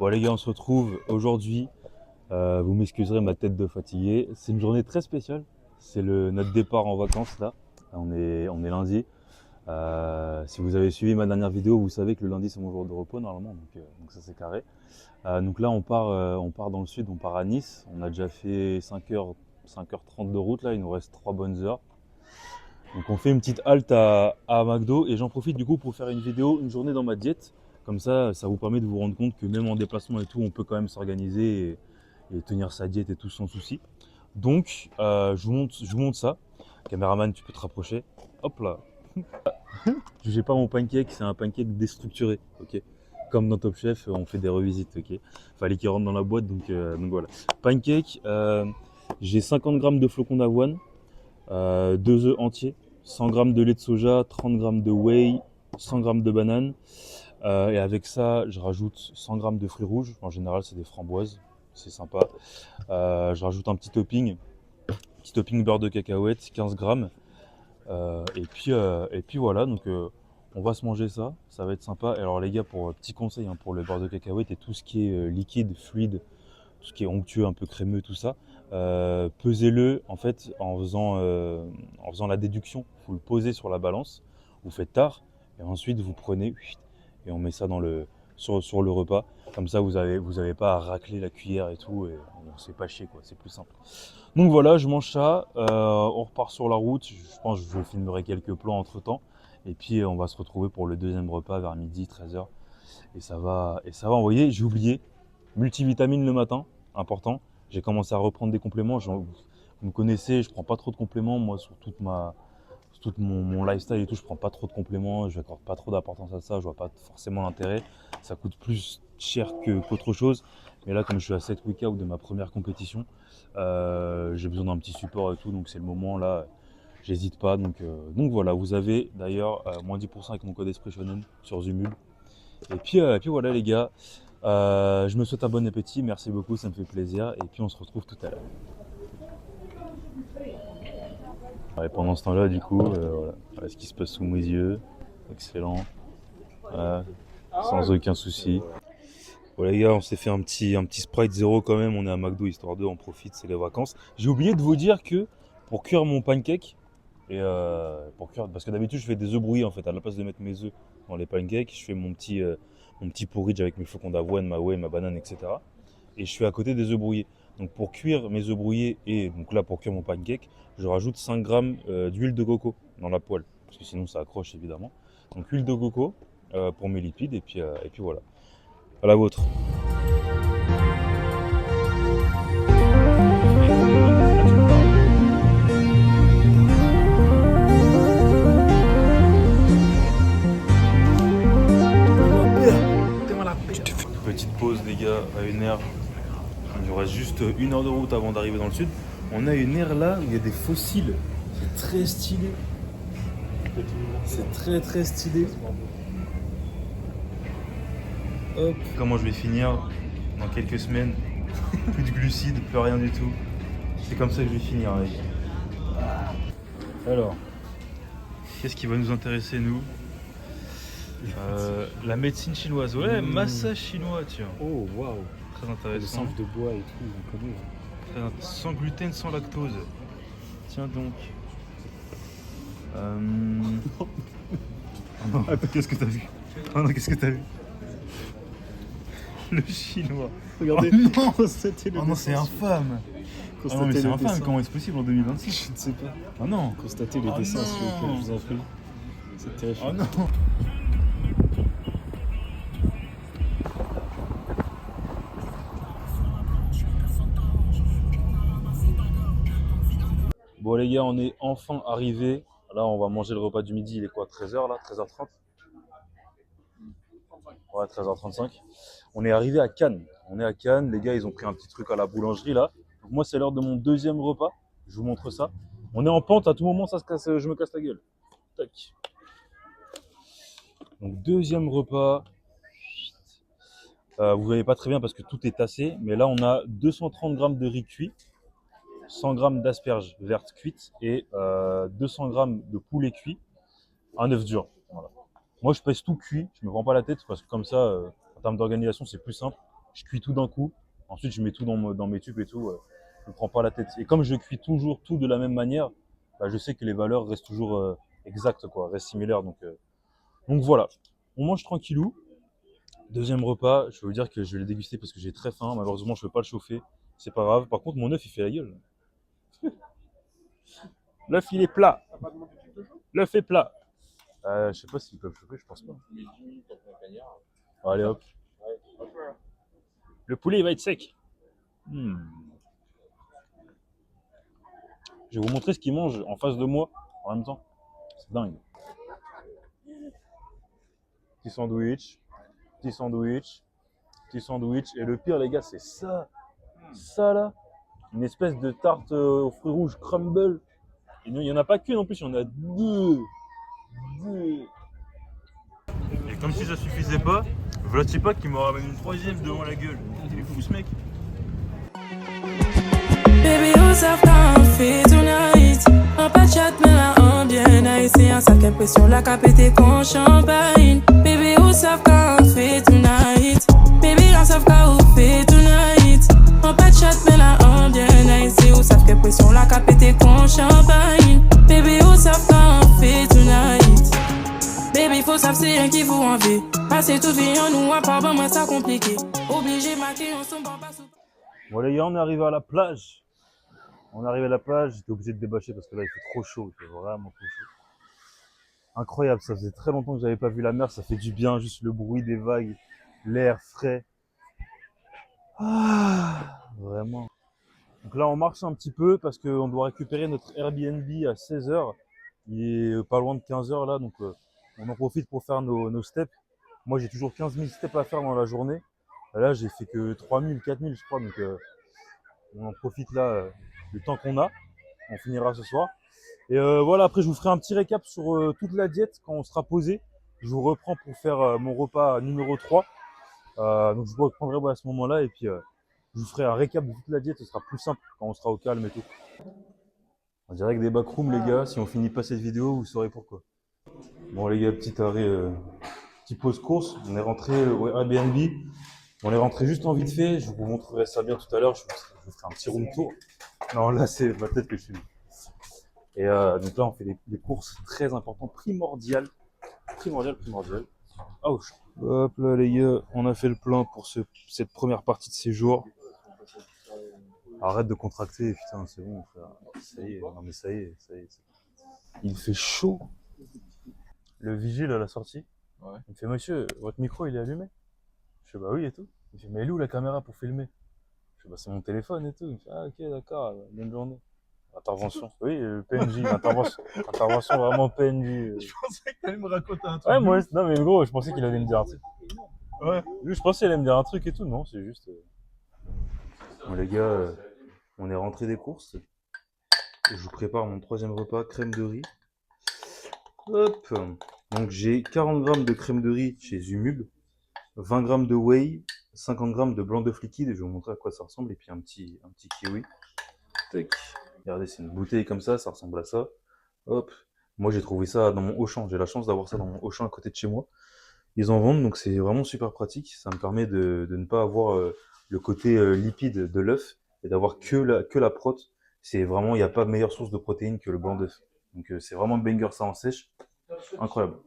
Bon les gars, on se retrouve aujourd'hui. Vous m'excuserez ma tête de fatigué. C'est une journée très spéciale. C'est notre départ en vacances là. On est lundi. Si vous avez suivi ma dernière vidéo, vous savez que le lundi c'est mon jour de repos normalement, donc ça c'est carré. Donc là on part dans le sud, on part à Nice. On a déjà fait 5h30 de route là, il nous reste 3 bonnes heures. Donc on fait une petite halte à McDo et j'en profite du coup pour faire une vidéo, une journée dans ma diète. Comme ça vous permet de vous rendre compte que même en déplacement et tout, on peut quand même s'organiser et tenir sa diète et tout sans souci. Donc je vous montre ça. Caméraman, tu peux te rapprocher. Hop là. Jugez pas mon pancake, c'est un pancake déstructuré, ok. Comme dans Top Chef, on fait des revisites, ok. Fallait qu'il rentre dans la boîte, donc voilà. Pancake, j'ai 50 grammes de flocons d'avoine, 2 œufs entiers, 100 grammes de lait de soja, 30 grammes de whey, 100 grammes de banane. Et avec ça, je rajoute 100 grammes de fruits rouges. En général, c'est des framboises, c'est sympa. Je rajoute un petit topping beurre de cacahuète, 15 grammes. Et puis voilà, donc on va se manger ça, ça va être sympa. Et alors les gars, pour petit conseil hein, pour le beurre de cacahuète et tout ce qui est liquide, fluide, tout ce qui est onctueux, un peu crémeux, tout ça, pesez-le en fait en faisant la déduction. Vous le posez sur la balance, vous faites tard, et ensuite vous prenez et on met ça sur le repas. Comme ça, vous avez pas à racler la cuillère et tout, et on se fait pas chier quoi, c'est plus simple. Donc voilà, je mange ça, on repart sur la route. Je pense que je filmerai quelques plans entre temps. Et puis on va se retrouver pour le deuxième repas vers midi, 13h. Et ça va envoyer. J'ai oublié, multivitamine le matin, important. J'ai commencé à reprendre des compléments. Vous me connaissez, je prends pas trop de compléments. Moi, sur tout mon lifestyle et tout, je prends pas trop de compléments. Je n'accorde pas trop d'importance à ça. Je vois pas forcément l'intérêt. Ça coûte plus cher qu'autre chose. Mais là, comme je suis à 7 week-ends de ma première compétition, j'ai besoin d'un petit support et tout. Donc c'est le moment là. J'hésite pas. Donc voilà, vous avez d'ailleurs moins 10% avec mon code Expressionen sur Zumul. Et puis voilà les gars, je me souhaite un bon appétit, merci beaucoup, ça me fait plaisir. Et puis on se retrouve tout à l'heure. Et pendant ce temps-là, du coup, voilà ce qui se passe sous mes yeux. Excellent. Voilà, sans aucun souci. Bon les gars, on s'est fait un petit Sprite 0 quand même. On est à McDo histoire de, on profite, c'est les vacances. J'ai oublié de vous dire que pour cuire mon pancake, parce que d'habitude je fais des œufs brouillés en fait. À la place de mettre mes œufs dans les pancakes, je fais mon petit porridge avec mes flocons d'avoine, ma whey, ma banane, etc. Et je suis à côté des œufs brouillés. Donc pour cuire mes œufs brouillés et donc là pour cuire mon pancake, je rajoute 5 grammes d'huile de coco dans la poêle. Parce que sinon ça accroche évidemment. Donc huile de coco pour mes lipides et puis voilà. À la vôtre. Petite pause les gars à une heure. Il nous reste juste 1 heure de route avant d'arriver dans le sud. On a une aire là où il y a des fossiles. C'est très stylé. C'est très très stylé. Hop. Comment je vais finir dans quelques semaines. Plus de glucides, plus rien du tout. C'est comme ça que je vais finir les gars. Alors, qu'est-ce qui va nous intéresser nous? La médecine chinoise. Ouais, massage chinois tiens. Oh waouh, Très le intéressant. singe de bois et tout, on connaît. Sans gluten, sans lactose. Tiens donc. Oh non, qu'est-ce que t'as vu? Oh non, qu'est-ce que t'as vu? Le chinois. Regardez, Oh non, constatez le oh non, c'est dessin. infâme. Ah non, mais Constatez c'est le infâme, dessin. comment est-ce possible en 2026? Je ne sais pas. Ah non. Constatez le Oh dessin, s'il vous plaît, non. je vous en prie. C'est terrifiant. Oh non. Bon les gars, on est enfin arrivés. Là, on va manger le repas du midi. Il est quoi, 13h là? 13h30? Ouais, 13h35. On est arrivé à Cannes. On est à Cannes. Les gars, ils ont pris un petit truc à la boulangerie là. Donc moi, c'est l'heure de mon deuxième repas. Je vous montre ça. On est en pente. À tout moment, je me casse la gueule. Tac. Donc deuxième repas. Vous voyez pas très bien parce que tout est tassé. Mais là, on a 230 grammes de riz cuit, 100 grammes d'asperges vertes cuites et 200 grammes de poulet cuit, un œuf dur. Voilà. Moi, je pèse tout cuit. Je me prends pas la tête parce que comme ça, en termes d'organisation, c'est plus simple. je cuis tout d'un coup. Ensuite, je mets tout dans mes tubes et tout. Je ne prends pas la tête. Et comme je cuis toujours tout de la même manière, bah, je sais que les valeurs restent toujours exactes, quoi, restent similaires. Donc voilà, on mange tranquillou. Deuxième repas, je vais vous dire que je vais le déguster parce que j'ai très faim. Malheureusement, je ne peux pas le chauffer. C'est pas grave. Par contre, mon œuf, il fait la gueule. L'œuf, il est plat. L'œuf est plat. Je sais pas s'ils peuvent chauffer, je pense pas. Allez hop. Le poulet, il va être sec. Hmm. Je vais vous montrer ce qu'ils mangent en face de moi en même temps. C'est dingue. Petit sandwich, petit sandwich, petit sandwich. Et le pire, les gars, c'est ça. Ça là. Une espèce de tarte aux fruits rouges crumble. Il n'y en a pas qu'une en plus, il y en a deux. Et comme si ça suffisait pas, Vlatipak qui me ramène une troisième devant la gueule. Il est fou ce mec. Baby, who's have coffee tonight? Un pas de chat, mais là, un bien haïtien. Ça quelle pression, la capité con champagne. Baby, who's have coffee tonight? Baby, on savent coffee tonight. Un pas de chat, mais là, un bien haïtien. Où savent quelle pression, la capité con champagne. Baby, who's have coffee tonight? Baby, faut savoir c'est un qui vous envie. Passer toute vie en nous, à part, ben, moi, ça compliqué. Obligé, maquiller, on s'en bat pas sous. Bon les gars, on est arrivé à la plage. On est arrivé à la plage, j'étais obligé de débâcher parce que là il fait trop chaud, il fait vraiment trop chaud. Incroyable, ça faisait très longtemps que j'avais pas vu la mer, ça fait du bien, juste le bruit des vagues, l'air frais. Ah, vraiment. Donc là on marche un petit peu parce qu'on doit récupérer notre Airbnb à 16h. Il est pas loin de 15h là, donc on en profite pour faire nos steps. Moi j'ai toujours 15 000 steps à faire dans la journée. Là j'ai fait que 3 000, 4 000 je crois, donc on en profite là du temps qu'on a. On finira ce soir. Et voilà, après je vous ferai un petit récap sur toute la diète quand on sera posé. Je vous reprends pour faire mon repas numéro 3. Donc je vous reprendrai à ce moment-là et puis je vous ferai un récap de toute la diète. Ce sera plus simple quand on sera au calme et tout. On dirait que des backrooms les gars, si on finit pas cette vidéo, vous saurez pourquoi. Bon les gars, petit arrêt, petit pause course. On est rentré au Airbnb. On est rentré juste en vite fait. Je vous montrerai ça bien tout à l'heure. Je vous ferai un petit room tour. Non là c'est ma tête que je suis. Et donc là, on fait des courses très importantes, primordiales. Oh, hop là, les gars, on a fait le plein pour cette première partie de séjour. Arrête de contracter, putain, c'est bon, frère. Ça y est, non mais ça y est. Il fait chaud. Le vigile à la sortie, ouais. Il me fait, monsieur, votre micro, il est allumé? Je fais, bah oui et tout. Il me fait, mais elle est où la caméra pour filmer? Je fais, bah c'est mon téléphone et tout. Il me fait, ah ok, d'accord, bonne journée. Intervention. Oui, PNJ, intervention vraiment PNJ. Je pensais que t'allais me raconter un truc. Ouais, moi, non mais gros, je pensais qu'il allait me dire un truc. Ouais. Lui, je pensais qu'il allait me dire un truc et tout. Non, c'est juste. Bon, les gars, on est rentré des courses. Je vous prépare mon troisième repas, crème de riz. Hop. Donc j'ai 40 grammes de crème de riz chez Zumub, 20 grammes de whey, 50 grammes de blanc d'œuf liquide. Et je vais vous montrer à quoi ça ressemble. Et puis un petit kiwi. Tac. Regardez, c'est une bouteille comme ça ressemble à ça. Hop. Moi, j'ai trouvé ça dans mon Auchan. J'ai la chance d'avoir ça dans mon Auchan à côté de chez moi. Ils en vendent, donc c'est vraiment super pratique. Ça me permet de ne pas avoir le côté lipide de l'œuf et d'avoir que la prot. C'est vraiment, il n'y a pas de meilleure source de protéines que le blanc d'œuf. Donc c'est vraiment banger ça en sèche. Incroyable.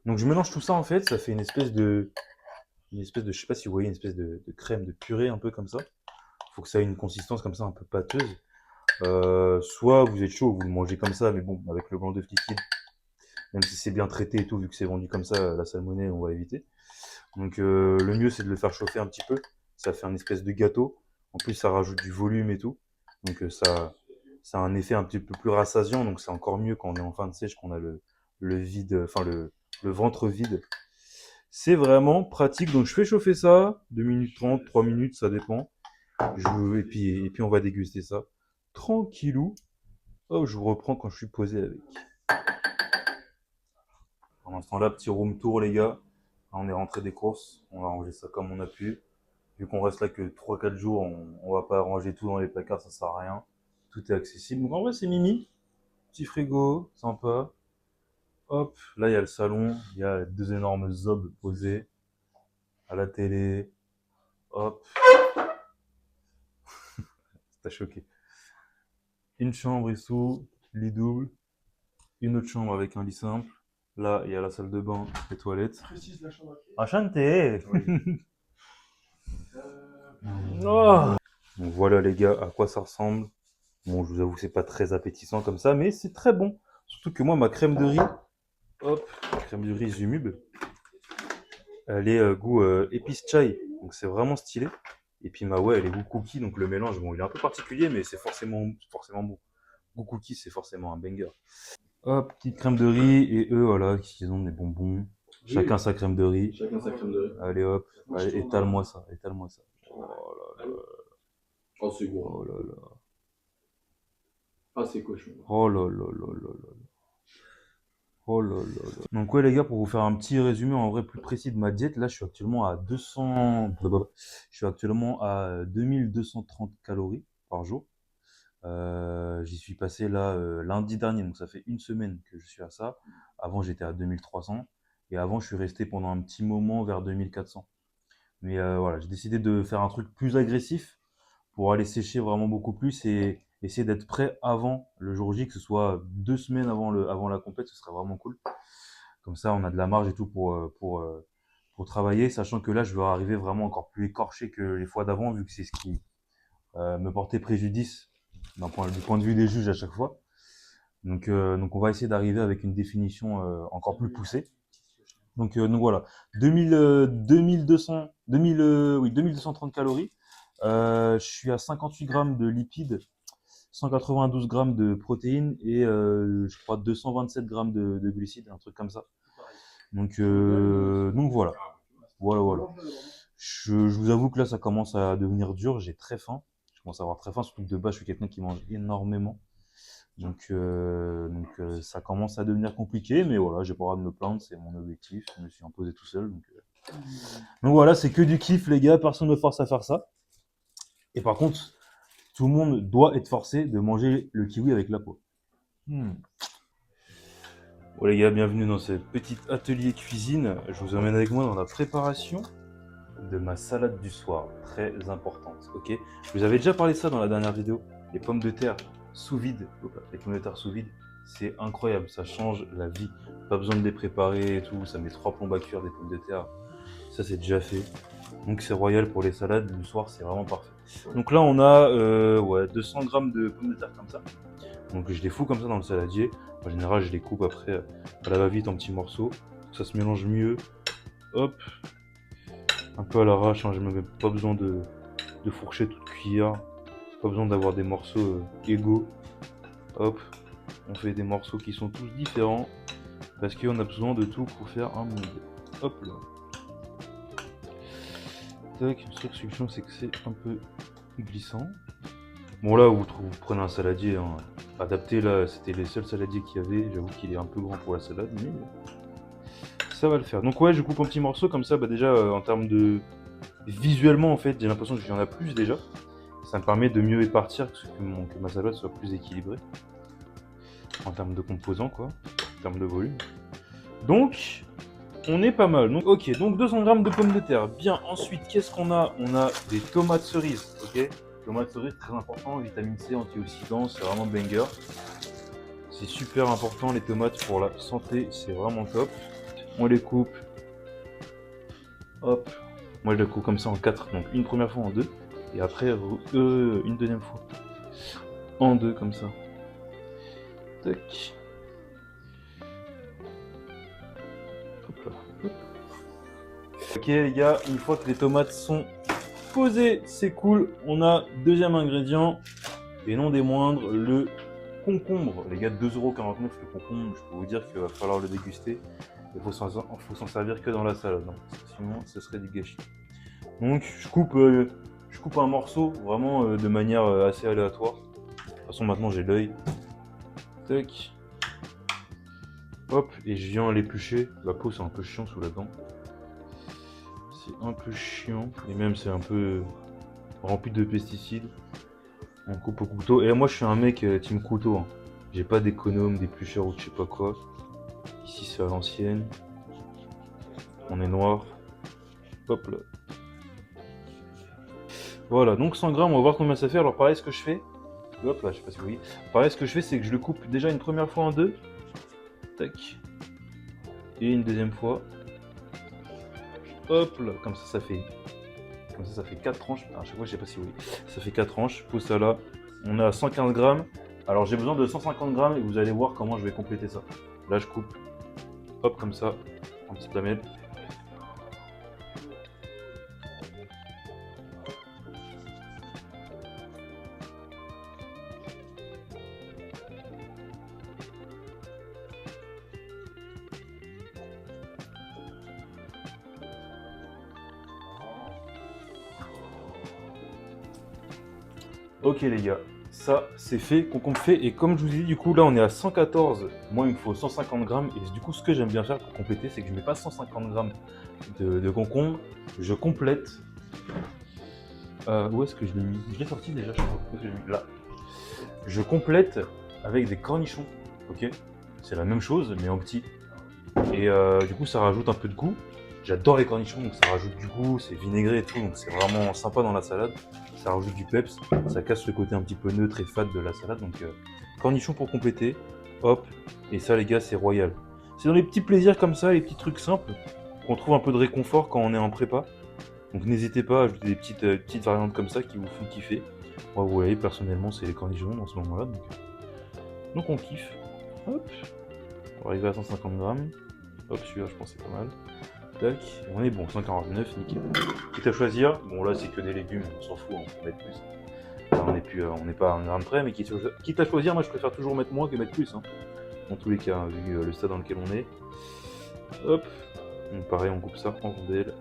Donc je mélange tout ça en fait, ça fait une espèce de, je sais pas si vous voyez, une espèce de crème, de purée un peu comme ça. Il faut que ça ait une consistance comme ça un peu pâteuse. Soit vous êtes chaud, vous le mangez comme ça, mais bon, avec le blanc d'œuf liquide, même si c'est bien traité et tout, vu que c'est vendu comme ça, la salmonelle, on va éviter. Donc le mieux, c'est de le faire chauffer un petit peu. Ça fait un espèce de gâteau. En plus, ça rajoute du volume et tout. Donc ça a un effet un petit peu plus rassasiant. Donc c'est encore mieux quand on est en fin de sèche, qu'on a le vide, enfin le ventre vide. C'est vraiment pratique. Donc je fais chauffer ça, 2 minutes 30, 3 minutes, ça dépend. Et puis on va déguster ça tranquillou. Oh, je vous reprends quand je suis posé avec. Pendant ce temps-là, petit room tour, les gars. On est rentré des courses. On va ranger ça comme on a pu. Vu qu'on reste là que 3-4 jours, on va pas ranger tout dans les placards, ça sert à rien. Tout est accessible. Donc en vrai, c'est mimi. Petit frigo, sympa. Hop, là, il y a le salon. Il y a 2 énormes zobs posés. À la télé. Hop. T'as choqué. Une chambre et sous, lit double. Une autre chambre avec un lit simple. Là, il y a la salle de bain, les toilettes. Précise la chambre à pied. Enchanté. Oui. Oh. Donc voilà les gars, à quoi ça ressemble. Bon, je vous avoue, c'est pas très appétissant comme ça, mais c'est très bon. Surtout que moi, ma crème de riz, hop, crème de riz Zumub, elle est goût épice chai, donc c'est vraiment stylé. Et puis ma ouais, elle est goût cookie, donc le mélange, bon, il est un peu particulier, mais c'est forcément bon. Goût cookie, c'est forcément un banger. Hop, petite crème de riz, et eux, voilà, ils ont des bonbons. Chacun sa crème de riz. Chacun sa crème de riz. Allez hop, Moi, je allez, trouve, étale-moi ça, étale-moi ça. Oh là là, Oh, c'est gros. oh là là. Ah, c'est cochon. Oh là là là là là. Oh là là là. Donc ouais les gars, pour vous faire un petit résumé en vrai plus précis de ma diète, là je suis actuellement à 200... Je suis actuellement à 2230 calories par jour. J'y suis passé là lundi dernier, donc ça fait une semaine que je suis à ça. Avant j'étais à 2300 et avant je suis resté pendant un petit moment vers 2400. Mais voilà, j'ai décidé de faire un truc plus agressif pour aller sécher vraiment beaucoup plus et essayer d'être prêt avant le jour J, que ce soit 2 semaines avant la compète, ce serait vraiment cool. Comme ça, on a de la marge et tout pour travailler, sachant que là, je vais arriver vraiment encore plus écorché que les fois d'avant, vu que c'est ce qui me portait préjudice du point de vue des juges à chaque fois. Donc on va essayer d'arriver avec une définition encore plus poussée. Donc voilà, 2230 calories. Je suis à 58 grammes de lipides, 192 grammes de protéines et je crois 227 grammes de glucides, un truc comme ça. Donc voilà. Voilà. Je vous avoue que là, ça commence à devenir dur. J'ai très faim. Je commence à avoir très faim, surtout que de base, je suis quelqu'un qui mange énormément. Donc ça commence à devenir compliqué, mais voilà, j'ai pas le droit de me plaindre, c'est mon objectif. Je me suis imposé tout seul. Donc voilà, c'est que du kiff, les gars. Personne ne me force à faire ça. Et par contre, tout le monde doit être forcé de manger le kiwi avec la peau. Bon les gars, bienvenue dans ce petit atelier cuisine. Je vous emmène avec moi dans la préparation de ma salade du soir, très importante, ok. Je vous avais déjà parlé de ça dans la dernière vidéo, les pommes de terre sous vide, les pommes de terre sous vide, c'est incroyable, ça change la vie. Pas besoin de les préparer et tout, ça met 3 plombs à cuire des pommes de terre, ça c'est déjà fait. Donc c'est royal pour les salades, le soir c'est vraiment parfait. Donc là on a 200 grammes de pommes de terre comme ça. Donc je les fous comme ça dans le saladier. En général je les coupe après à la va-vite en petits morceaux, ça se mélange mieux. Hop, un peu à l'arrache, hein, j'ai même pas besoin de fourchette ou de cuillère. Pas besoin d'avoir des morceaux égaux. Hop, on fait des morceaux qui sont tous différents parce qu'on a besoin de tout pour faire un moule. Hop là. Tac, instruction, c'est que c'est un peu glissant. Bon là, vous prenez un saladier hein, adapté, là c'était les seuls saladiers qu'il y avait. J'avoue qu'il est un peu grand pour la salade, mais ça va le faire. Donc ouais, je coupe en petits morceaux comme ça, bah déjà en termes de... Visuellement en fait, j'ai l'impression qu'il y en a plus déjà. Ça me permet de mieux épartir, que ma salade soit plus équilibrée. En termes de composants quoi, en termes de volume. Donc, on est pas mal. Donc ok, donc 200 grammes de pommes de terre. Bien, ensuite, qu'est-ce qu'on a? On a des tomates cerises, ok. Tomates cerises, très important, vitamine C, antioxydants, c'est vraiment banger. C'est super important les tomates pour la santé, c'est vraiment top. On les coupe. Hop. Moi je les coupe comme ça en 4, donc une première fois en 2. Et après une deuxième fois. En 2 comme ça. Tac. Hop là. Hop. Ok les gars, une fois que les tomates sont posées, c'est cool. On a deuxième ingrédient, et non des moindres, le concombre. Les gars, 2,49€ le concombre, je peux vous dire qu'il va falloir le déguster. Il faut s'en servir que dans la salade, hein. Sinon ce serait du gâchis. Donc je coupe un morceau vraiment de manière assez aléatoire. De toute façon maintenant j'ai l'œil. Tac. Hop, et je viens l'éplucher. La peau c'est un peu chiant sous la dent. C'est un peu chiant. Et même c'est un peu rempli de pesticides. On coupe au couteau. Et moi je suis un mec team couteau. Hein. J'ai pas d'économe, d'éplucheur ou de je sais pas quoi. Ici c'est à l'ancienne. On est noir. Hop là. Voilà, donc 100 grammes, on va voir combien ça fait. Alors pareil, ce que je fais, hop là, je sais pas si vous voyez. Pareil, ce que je fais, c'est que je le coupe déjà une première fois en deux. Tac. Et une deuxième fois. Hop là, comme ça fait. Comme ça fait 4 tranches. À chaque fois, je sais pas si vous voyez. Ça fait 4 tranches. Je pose ça là. On est à 115 grammes. Alors j'ai besoin de 150 grammes et vous allez voir comment je vais compléter ça. Là, je coupe. Hop, comme ça. En petites lamelles. Ok les gars, ça c'est fait, concombre fait, et comme je vous ai dit, du coup là on est à 114, moi il me faut 150 grammes, et du coup ce que j'aime bien faire pour compléter, c'est que je mets pas 150 grammes de concombre, je complète. Où est-ce que je l'ai mis? Je l'ai sorti déjà, je crois. Où est-ce que je l'ai mis? Là. Je complète avec des cornichons, ok? C'est la même chose, mais en petit. Et du coup ça rajoute un peu de goût. J'adore les cornichons, donc ça rajoute du goût, c'est vinaigré et tout, donc c'est vraiment sympa dans la salade. Ça rajoute du peps, ça casse le côté un petit peu neutre et fade de la salade. Donc cornichons pour compléter, hop, et ça les gars c'est royal. C'est dans les petits plaisirs comme ça, les petits trucs simples, qu'on trouve un peu de réconfort quand on est en prépa. Donc n'hésitez pas à ajouter des petites variantes comme ça qui vous font kiffer. Moi vous voyez personnellement c'est les cornichons dans ce moment là. Donc on kiffe. Hop, on va arriver à 150 grammes. Hop, celui-là je pense c'est pas mal. Tac, on est bon, 149, nickel. Quitte à choisir, bon là c'est que des légumes, on s'en fout, on peut mettre plus. Là, on n'est pas à un gramme près, mais quitte à choisir, moi je préfère toujours mettre moins que mettre plus. Hein. Dans tous les cas, hein, vu le stade dans lequel on est. Hop, donc, pareil, on coupe ça en rondelles.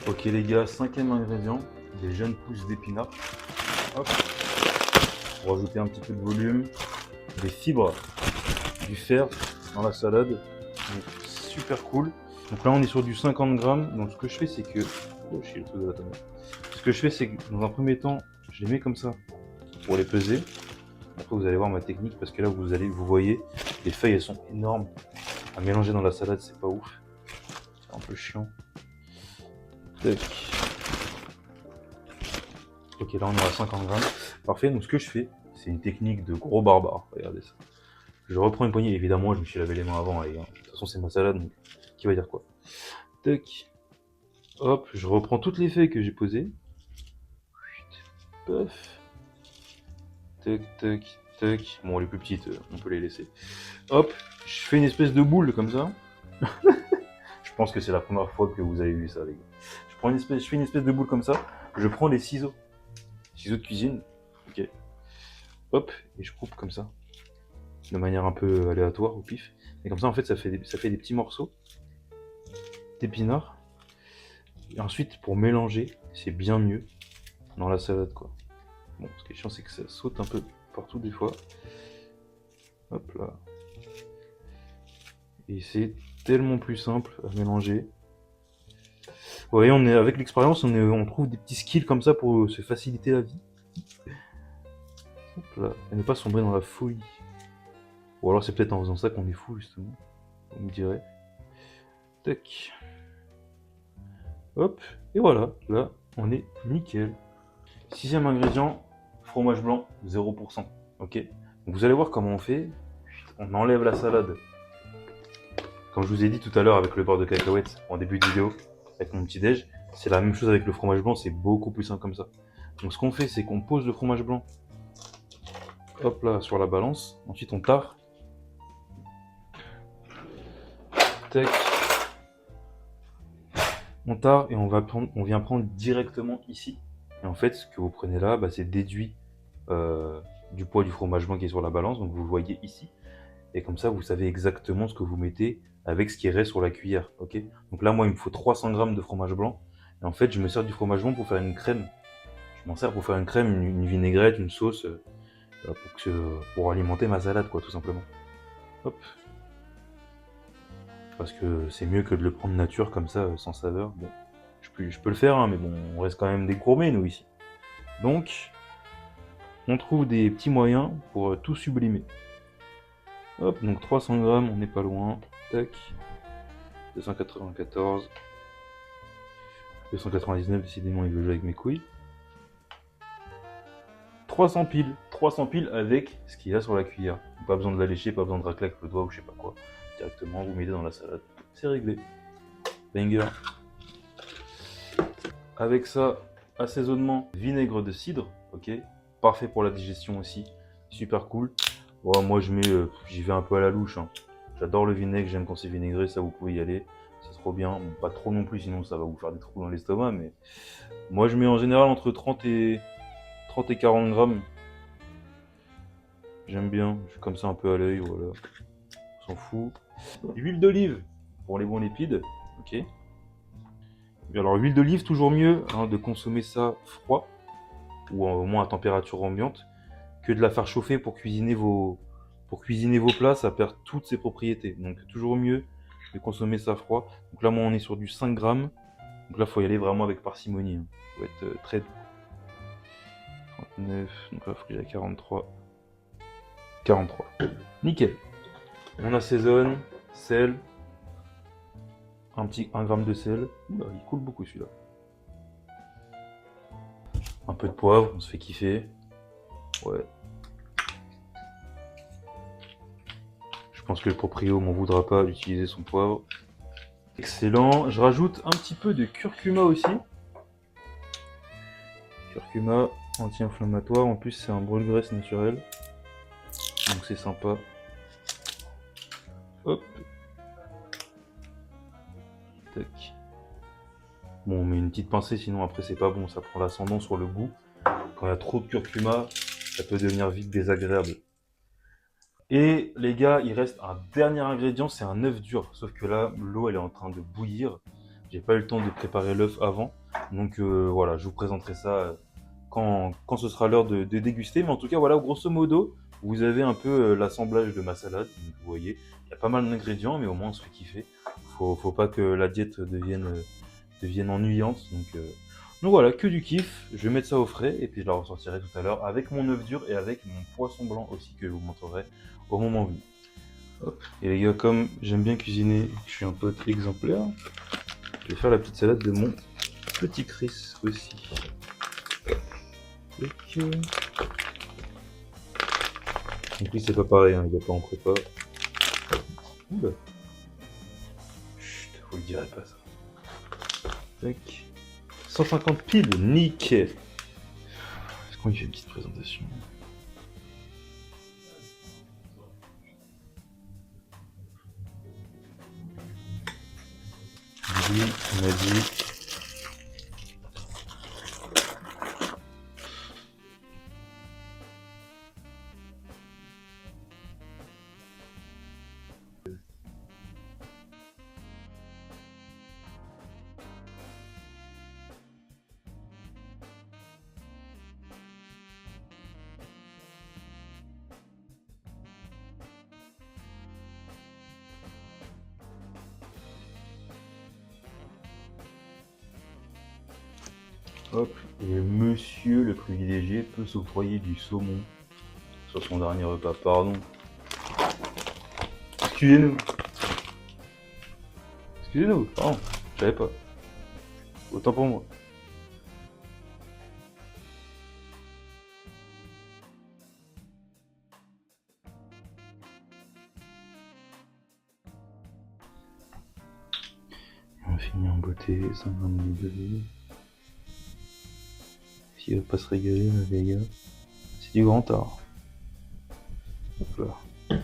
Ok les gars, cinquième ingrédient, des jeunes pousses d'épinards. Hop. Pour rajouter un petit peu de volume, des fibres, du fer dans la salade. Donc, super cool. Donc là on est sur du 50 grammes. Donc ce que je fais c'est que... Oh, je suis le truc de la tomate. Ce que je fais c'est que dans un premier temps, je les mets comme ça pour les peser. Après vous allez voir ma technique parce que là vous voyez, les feuilles elles sont énormes. À mélanger dans la salade c'est pas ouf. C'est un peu chiant. Tac. Ok, là on est à 50 grammes. Parfait, donc ce que je fais, c'est une technique de gros barbare. Regardez ça. Je reprends une poignée, évidemment, je me suis lavé les mains avant, les gars. De toute façon, c'est ma salade, donc qui va dire quoi. Tac. Hop, je reprends toutes les feuilles que j'ai posées. Paf. Tac, tac, tac. Bon, les plus petites, on peut les laisser. Hop, je fais une espèce de boule comme ça. Je pense que c'est la première fois que vous avez vu ça, les gars. Je fais une espèce de boule comme ça. Je prends des ciseaux de cuisine. Ok. Hop, et je coupe comme ça. De manière un peu aléatoire, au pif. Et comme ça, en fait, ça fait des petits morceaux d'épinards. Et ensuite, pour mélanger, c'est bien mieux dans la salade, quoi. Bon, ce qui est chiant, c'est que ça saute un peu partout des fois. Hop là. Et c'est tellement plus simple à mélanger. Vous voyez, avec l'expérience, on trouve des petits skills comme ça pour se faciliter la vie. Hop là, et ne pas sombrer dans la folie. Ou alors c'est peut-être en faisant ça qu'on est fou, justement. On me dirait. Tac. Hop, et voilà, là, on est nickel. Sixième ingrédient, fromage blanc, 0%. Ok. Donc vous allez voir comment on fait. On enlève la salade. Comme je vous ai dit tout à l'heure avec le beurre de cacahuète en début de vidéo, avec mon petit déj, c'est la même chose avec le fromage blanc, c'est beaucoup plus simple comme ça. Donc ce qu'on fait, c'est qu'on pose le fromage blanc, hop là, sur la balance. Ensuite on tare. Tac. On tare et on vient prendre directement ici. Et en fait, ce que vous prenez là, bah, c'est déduit du poids du fromage blanc qui est sur la balance, donc vous le voyez ici. Et comme ça, vous savez exactement ce que vous mettez avec ce qui reste sur la cuillère, ok? Donc là, moi, il me faut 300 grammes de fromage blanc. Et en fait, je me sers du fromage blanc pour faire une crème. Je m'en sers pour faire une crème, une vinaigrette, une sauce, pour alimenter ma salade, quoi, tout simplement. Hop. Parce que c'est mieux que de le prendre nature comme ça, sans saveur. Bon, je peux le faire, hein, mais bon, on reste quand même des gourmets, nous, ici. Donc, on trouve des petits moyens pour tout sublimer. Hop, donc 300 grammes, on n'est pas loin. Tac. 294. 299, décidément, il veut jouer avec mes couilles. 300 piles. 300 piles avec ce qu'il y a sur la cuillère. Pas besoin de la lécher, pas besoin de racler avec le doigt ou je sais pas quoi. Directement, vous mettez dans la salade. C'est réglé. Banger. Avec ça, assaisonnement, vinaigre de cidre, ok. Parfait pour la digestion aussi. Super cool. Bon, moi j'y vais un peu à la louche. Hein. J'adore le vinaigre, j'aime quand c'est vinaigré, ça vous pouvez y aller. C'est trop bien. Bon, pas trop non plus, sinon ça va vous faire des trous dans l'estomac. Mais moi je mets en général entre 30 et 40 grammes. J'aime bien, je suis comme ça un peu à l'œil, voilà. On s'en fout. Huile d'olive pour les bons lipides, ok. Et alors l'huile d'olive, toujours mieux hein, de consommer ça froid, ou au moins à température ambiante, que de la faire chauffer pour cuisiner vos plats, ça perd toutes ses propriétés. Donc toujours mieux de consommer ça froid. Donc là moi on est sur du 5 grammes, donc là faut y aller vraiment avec parcimonie. Hein. Faut être très doux. 39, donc là faut que j'aille à 43. 43. Nickel. On assaisonne, sel, un petit 1 gramme de sel. Oula, il coule beaucoup celui-là. Un peu de poivre, on se fait kiffer. Ouais. Je pense que le proprio m'en voudra pas d'utiliser son poivre. Excellent. Je rajoute un petit peu de curcuma aussi. Curcuma anti-inflammatoire. En plus, c'est un brûle-graisse naturel. Donc c'est sympa. Hop. Tac. Bon, on met une petite pincée, sinon après c'est pas bon. Ça prend l'ascendant sur le goût. Quand il y a trop de curcuma, ça peut devenir vite désagréable. Et les gars, il reste un dernier ingrédient, c'est un œuf dur. Sauf que là, l'eau elle est en train de bouillir. J'ai pas eu le temps de préparer l'œuf avant. Donc voilà, je vous présenterai ça quand ce sera l'heure de déguster. Mais en tout cas, voilà, grosso modo, vous avez un peu l'assemblage de ma salade. Donc, vous voyez, il y a pas mal d'ingrédients, mais au moins on se fait kiffer. Faut pas que la diète devienne ennuyante. Donc voilà, que du kiff. Je vais mettre ça au frais et puis je la ressortirai tout à l'heure avec mon œuf dur et avec mon poisson blanc aussi que je vous montrerai au moment venu. Hop. Et les gars, comme j'aime bien cuisiner, je suis un pote exemplaire, je vais faire la petite salade de mon petit Chris aussi. Donc lui c'est pas pareil, hein, il n'est pas en prépa. Oula. Chut, vous le direz pas ça. Tac. 150 piles, nickel. Est-ce qu'on y fait une petite présentation? Oui, on a dit. Hop, et monsieur le privilégié peut s'octroyer du saumon sur son dernier repas, pardon. Excusez-nous. Excusez-nous, pardon, je savais pas. Autant pour moi. On finit en beauté, 5 grammes d'huile. S'il veut pas se régaler, les gars, c'est du grand art. Hop là.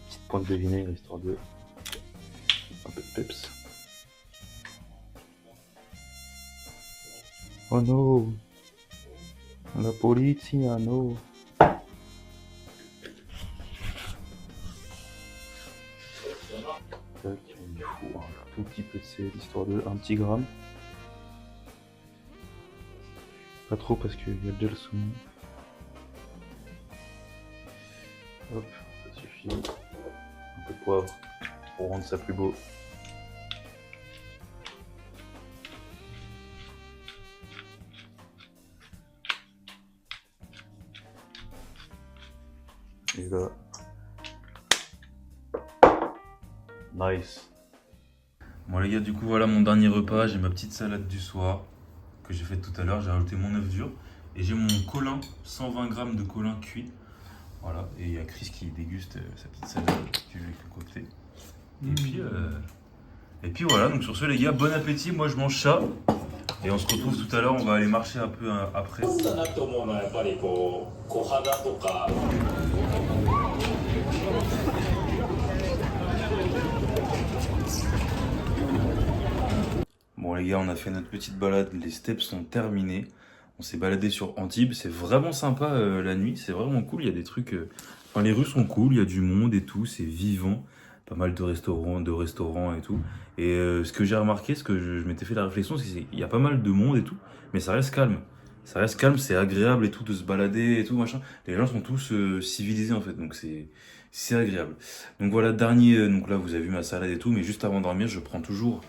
Petite pointe de vinaigre histoire de un peu de peps. Oh non, la polizia, no. Tac, il faut un tout petit peu de sel, histoire de un petit gramme. Pas trop parce qu'il y a déjà le saumon. Hop, ça suffit. Un peu de poivre pour rendre ça plus beau. Et là. Nice. Bon les gars, du coup voilà mon dernier repas. J'ai ma petite salade du soir que j'ai faite tout à l'heure. J'ai rajouté mon œuf dur. Et j'ai mon colin, 120 grammes de colin cuit. Voilà, et il y a Chris qui déguste sa petite salade que je vais concocter. Et puis voilà, donc sur ce les gars, bon appétit, moi je mange ça. Et on se retrouve tout à l'heure, on va aller marcher un peu après. Bon les gars, on a fait notre petite balade, les steps sont terminés. On s'est baladé sur Antibes, c'est vraiment sympa la nuit, c'est vraiment cool, il y a des trucs... Enfin les rues sont cool, il y a du monde et tout, c'est vivant. Pas mal de restaurants et tout. Et ce que j'ai remarqué, ce que je m'étais fait la réflexion, c'est qu'il y a pas mal de monde et tout, mais ça reste calme. Ça reste calme, c'est agréable et tout, de se balader et tout, machin. Les gens sont tous civilisés en fait, donc c'est agréable. Donc voilà, dernier, donc là vous avez vu ma salade et tout, mais juste avant de dormir, je prends toujours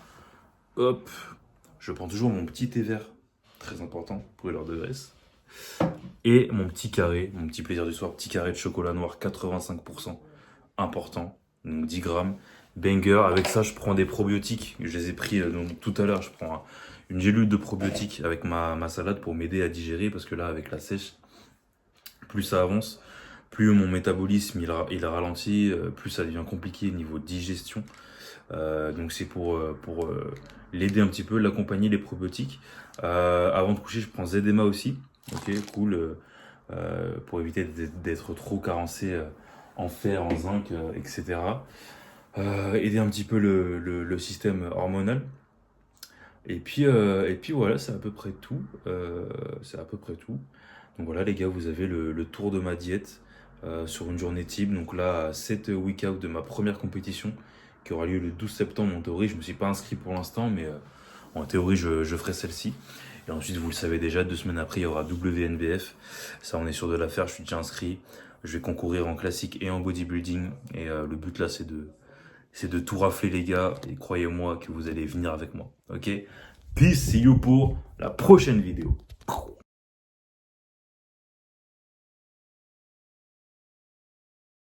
mon petit thé vert, très important, brûleur de graisse. Et mon petit carré, mon petit plaisir du soir, petit carré de chocolat noir, 85%, important, donc 10 grammes. Banger, avec ça je prends des probiotiques, je les ai pris donc, tout à l'heure, je prends une gélule de probiotiques avec ma salade pour m'aider à digérer, parce que là avec la sèche, plus ça avance, plus mon métabolisme il ralentit, plus ça devient compliqué niveau digestion. Donc c'est pour l'aider un petit peu, l'accompagner, les probiotiques. Avant de coucher, je prends Zedema aussi. Ok, cool. Pour éviter d'être trop carencé en fer, en zinc, etc. Aider un petit peu le système hormonal. Et puis voilà, c'est à peu près tout. Donc voilà les gars, vous avez le tour de ma diète sur une journée type. Donc là, 7 week-out de ma première compétition qui aura lieu le 12 septembre en théorie. Je ne me suis pas inscrit pour l'instant, mais en théorie, je ferai celle-ci. Et ensuite, vous le savez déjà, 2 semaines après, il y aura WNBF. Ça, on est sûr de la faire, je suis déjà inscrit. Je vais concourir en classique et en bodybuilding. Et le but là, c'est de tout rafler les gars. Et croyez-moi que vous allez venir avec moi. Ok? Peace, see you pour la prochaine vidéo.